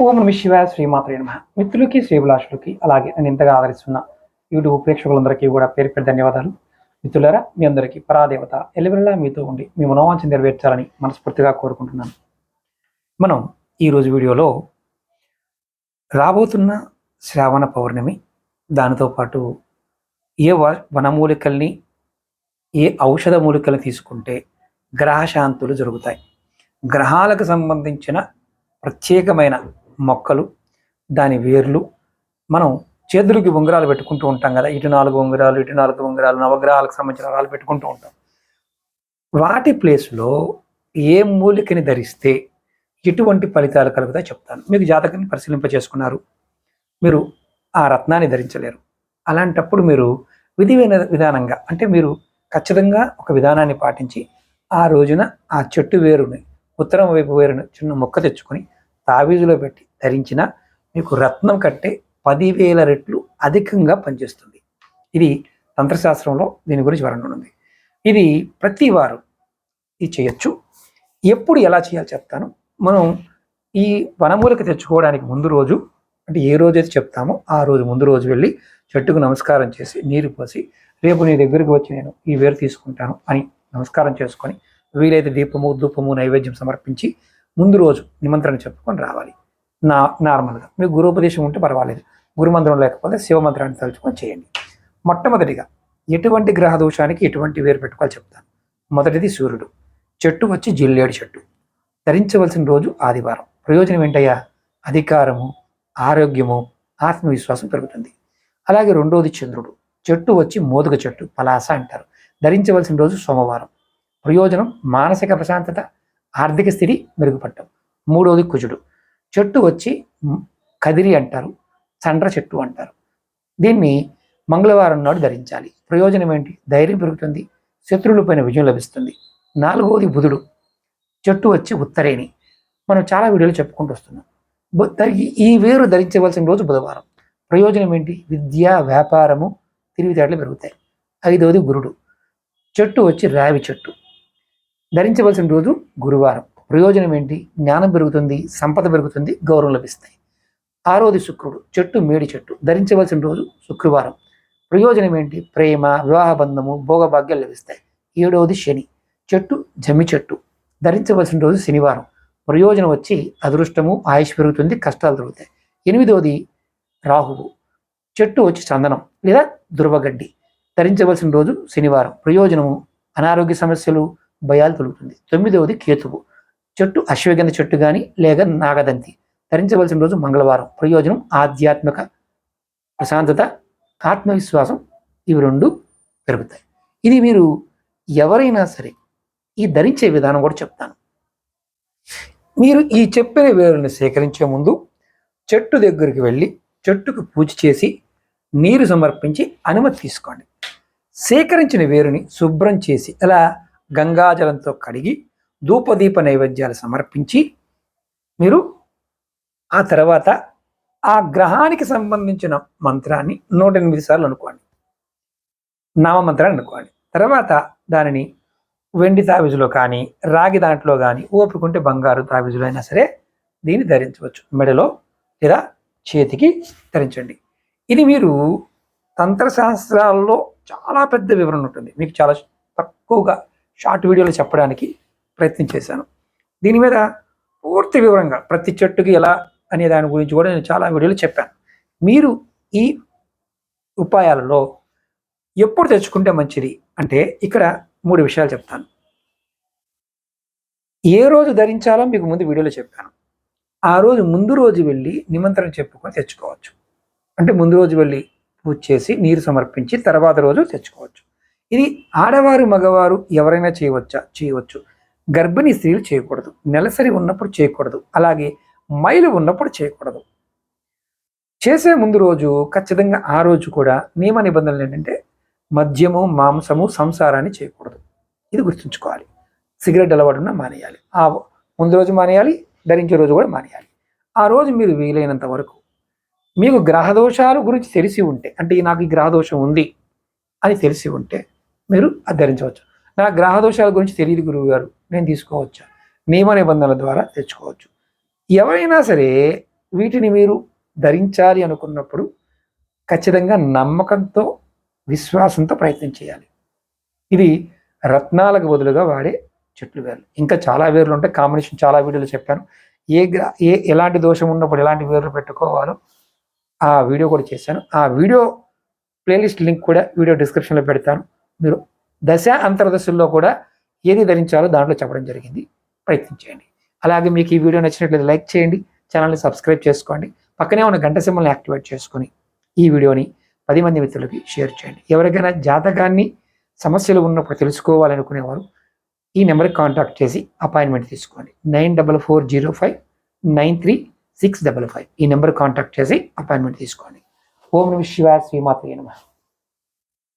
ఓం నమ శివాయ శ్రీమాత్రే నమః. మిత్రులకి శ్రీభిలాషులకి అలాగే నేను ఇంతగా ఆదరిస్తున్న యూట్యూబ్ ప్రేక్షకులందరికీ కూడా పేరు పేరు ధన్యవాదాలు. మిత్రులారా, మీ అందరికీ పరాదేవత ఎల్లవెల్లా మీతో ఉండి మీ మనోవాంఛ నెరవేర్చాలని మనస్ఫూర్తిగా కోరుకుంటున్నాను. మనం ఈరోజు వీడియోలో రాబోతున్న శ్రావణ పౌర్ణమి, దానితో పాటు ఏ వనమూలికల్ని, ఏ ఔషధ మూలికలు తీసుకుంటే గ్రహశాంతులు జరుగుతాయి, గ్రహాలకు సంబంధించిన ప్రత్యేకమైన మొక్కలు, దాని వేర్లు, మనం చేతులకి ఉంగరాలు పెట్టుకుంటూ ఉంటాం కదా, ఇటు 4 ఉంగరాలు, ఇటు 4 ఉంగరాలు, నవగ్రహాలకు సంబంధించిన ఉంగరాలు పెట్టుకుంటూ ఉంటాం. వాటి ప్లేస్లో ఏ మూలికని ధరిస్తే ఎటువంటి ఫలితాలు కలుగుతాయో చెప్తాను. మీకు జాతకాన్ని పరిశీలింప చేసుకున్నారు, మీరు ఆ రత్నాన్ని ధరించలేరు. అలాంటప్పుడు మీరు విధానంగా, అంటే మీరు ఖచ్చితంగా ఒక విధానాన్ని పాటించి ఆ రోజున ఆ చెట్టు వేరుని, ఉత్తరం వైపు వేరుని చిన్న మొక్క తెచ్చుకొని తావీజులో పెట్టి ధరించిన మీకు రత్నం కంటే 10,000 రెట్లు అధికంగా పనిచేస్తుంది. ఇది తంత్రశాస్త్రంలో దీని గురించి వర్ణన ఉంది. ఇది ప్రతి వారు ఇది చేయొచ్చు. ఎప్పుడు ఎలా చేయాలో చెప్తాను. మనం ఈ వనమూలిక తెచ్చుకోవడానికి ముందు రోజు, అంటే ఏ రోజైతే చెప్తామో ఆ రోజు ముందు రోజు వెళ్ళి చెట్టుకు నమస్కారం చేసి నీరు పోసి, రేపు నీ దగ్గరికి వచ్చి నేను ఈ వేరు తీసుకుంటాను అని నమస్కారం చేసుకొని, వీలైతే దీపము ధూపము నైవేద్యం సమర్పించి ముందు రోజు నిమంత్రణ చెప్పుకొని రావాలి. నార్మల్గా మీకు గురుపదేశం ఉంటే పర్వాలేదు, గురుమంత్రం లేకపోతే శివమంత్రాన్ని తలుచుకొని చేయండి. మొట్టమొదటిగా ఎటువంటి గ్రహ దోషానికి ఎటువంటి వేరు పెట్టుకోవాలి చెప్తాను. మొదటిది సూర్యుడు. చెట్టు వచ్చి జిల్లేడు చెట్టు. ధరించవలసిన రోజు ఆదివారం. ప్రయోజనం ఏంటయ్యా? అధికారము, ఆరోగ్యము, ఆత్మవిశ్వాసం పెరుగుతుంది. అలాగే రెండోది చంద్రుడు. చెట్టు వచ్చి మోదుగ చెట్టు, పలాస అంటారు. ధరించవలసిన రోజు సోమవారం. ప్రయోజనం మానసిక ప్రశాంతత, ఆర్థిక స్థితి మెరుగుపడటం. మూడవది కుజుడు. చెట్టు వచ్చి కదిరి అంటారు, చండ్ర చెట్టు అంటారు. దీన్ని మంగళవారం నాడు ధరించాలి. ప్రయోజనం ఏంటి? ధైర్యం పెరుగుతుంది, శత్రువులపైన విజయం లభిస్తుంది. నాలుగవది బుధుడు. చెట్టు వచ్చి ఉత్తరేణి. మనం చాలా వీడియోలు చెప్పుకుంటూ వస్తున్నాం. ఈ వేరు ధరించవలసిన రోజు బుధవారం. ప్రయోజనం ఏంటి? విద్య, వ్యాపారము, తెలివితేటలు పెరుగుతాయి. ఐదవది గురుడు. చెట్టు వచ్చి రావి చెట్టు. ధరించవలసిన రోజు గురువారం. ప్రయోజనం ఏంటి? జ్ఞానం పెరుగుతుంది, సంపద పెరుగుతుంది, గౌరవం లభిస్తాయి. ఆరోది శుక్రుడు. చెట్టు మేడి చెట్టు. ధరించవలసిన రోజు శుక్రవారం. ప్రయోజనం ఏంటి? ప్రేమ, వివాహ బంధము, భోగభాగ్యాలు లభిస్తాయి. ఏడవది శని. చెట్టు జమ్మి చెట్టు. ధరించవలసిన రోజు శనివారం. ప్రయోజనం వచ్చి అదృష్టము, ఆయుష్ పెరుగుతుంది, కష్టాలు దొరుకుతాయి. ఎనిమిదవది రాహువు. చెట్టు వచ్చి చందనం లేదా దుర్వగడ్డి. ధరించవలసిన రోజు శనివారం. ప్రయోజనము అనారోగ్య సమస్యలు, భయాలు తొలుగుతుంది. తొమ్మిదవది కేతువు. చెట్టు అశ్వగంధ చెట్టు కానీ లేక నాగదంతి. ధరించవలసిన రోజు మంగళవారం. ప్రయోజనం ఆధ్యాత్మిక ప్రశాంతత, ఆత్మవిశ్వాసం, ఇవి రెండు పెరుగుతాయి. ఇది మీరు ఎవరైనా సరే ఈ ధరించే విధానం కూడా చెప్తాను. మీరు ఈ చెప్పిన వేరుని సేకరించే ముందు చెట్టు దగ్గరికి వెళ్ళి చెట్టుకు పూజ చేసి నీరు సమర్పించి అనుమతి తీసుకోండి. సేకరించిన వేరుని శుభ్రం చేసి అలా గంగాజలంతో కడిగి ధూపదీప నైవేద్యాలు సమర్పించి మీరు ఆ తర్వాత ఆ గ్రహానికి సంబంధించిన మంత్రాన్ని 108 సార్లు అనుకోండి, నామమంత్రాన్ని అనుకోండి. తర్వాత దానిని వెండి తావిజులో కానీ రాగి దాంట్లో కానీ, ఓపికంటే బంగారు తావిజులో అయినా సరే దీన్ని ధరించవచ్చు. మెడలో లేదా చేతికి ధరించండి. ఇది మీరు తంత్రశాస్త్రాల్లో చాలా పెద్ద వివరణ ఉంటుంది, మీకు చాలా తక్కువగా షార్ట్ వీడియోలు చెప్పడానికి ప్రయత్నం చేశాను. దీని మీద పూర్తి వివరంగా ప్రతి చెట్టుకి ఎలా అనే దాని గురించి కూడా నేను చాలా వీడియోలు చెప్పాను. మీరు ఈ ఉపాయాలలో ఎప్పుడు తెచ్చుకుంటే మంచిది అంటే ఇక్కడ 3 విషయాలు చెప్తాను. ఏ రోజు ధరించాలో మీకు ముందు వీడియోలో చెప్పాను. ఆ రోజు ముందు రోజు వెళ్ళి నిమంత్రణ చెప్పుకొని తెచ్చుకోవచ్చు. అంటే ముందు రోజు వెళ్ళి పూజ చేసి నీరు సమర్పించి తర్వాత రోజు తెచ్చుకోవచ్చు. ఇది ఆడవారు మగవారు ఎవరైనా చేయవచ్చు. గర్భిణీ స్త్రీలు చేయకూడదు, నెలసరి ఉన్నప్పుడు చేయకూడదు, అలాగే మైలు ఉన్నప్పుడు చేయకూడదు. చేసే ముందు రోజు ఖచ్చితంగా ఆ రోజు కూడా నియమ నిబంధనలు ఏంటంటే మద్యము, మాంసము, సంసారాన్ని చేయకూడదు. ఇది గుర్తుంచుకోవాలి. సిగరెట్ అలవాటున మానేయాలి. ఆ ముందు రోజు మానేయాలి, ధరించే రోజు కూడా మానేయాలి. ఆ రోజు మీరు వీలైనంత వరకు మీకు గ్రహదోషాల గురించి తెలిసి ఉంటే, అంటే నాకు ఈ గ్రహదోషం ఉంది అని తెలిసి ఉంటే మీరు అది ధరించవచ్చు. నా గ్రహదోషాల గురించి తెలియదు గురువు గారు, నేను తీసుకోవచ్చా? నియమ నిబంధనల ద్వారా తెచ్చుకోవచ్చు. ఎవరైనా సరే వీటిని మీరు ధరించాలి అనుకున్నప్పుడు ఖచ్చితంగా నమ్మకంతో విశ్వాసంతో ప్రయత్నం చేయాలి. ఇది రత్నాలకు బదులుగా వాడే చెట్లు వేర్లు. ఇంకా చాలా వేర్లు ఉంటాయి, కాంబినేషన్ చాలా వీడియోలు చెప్పాను. ఎలాంటి దోషం ఉన్నప్పుడు ఎలాంటి వేర్లు పెట్టుకోవాలో ఆ వీడియో కూడా చేశాను. ఆ వీడియో ప్లేలిస్ట్ లింక్ కూడా వీడియో డిస్క్రిప్షన్లో పెడతాను. మీరు దశ అంతర్దశల్లో కూడా ఏది ధరించాలో దాంట్లో చెప్పడం జరిగింది, ప్రయత్నించండి. అలాగే మీకు ఈ వీడియో నచ్చినట్లయితే లైక్ చేయండి, ఛానల్ని సబ్స్క్రైబ్ చేసుకోండి, పక్కనే ఉన్న గంట సింబల్ని యాక్టివేట్ చేసుకొని ఈ వీడియోని 10 మంది మిత్రులకి షేర్ చేయండి. ఎవరికైనా జాతకాన్ని సమస్యలు ఉన్నప్పుడు తెలుసుకోవాలనుకునేవారు ఈ నెంబర్కి కాంటాక్ట్ చేసి అపాయింట్మెంట్ తీసుకోండి. 9440593655 ఈ నెంబర్ కాంటాక్ట్ చేసి అపాయింట్మెంట్ తీసుకోండి. ఓం నమః శివాయ, శ్రీమాత్రే నమః.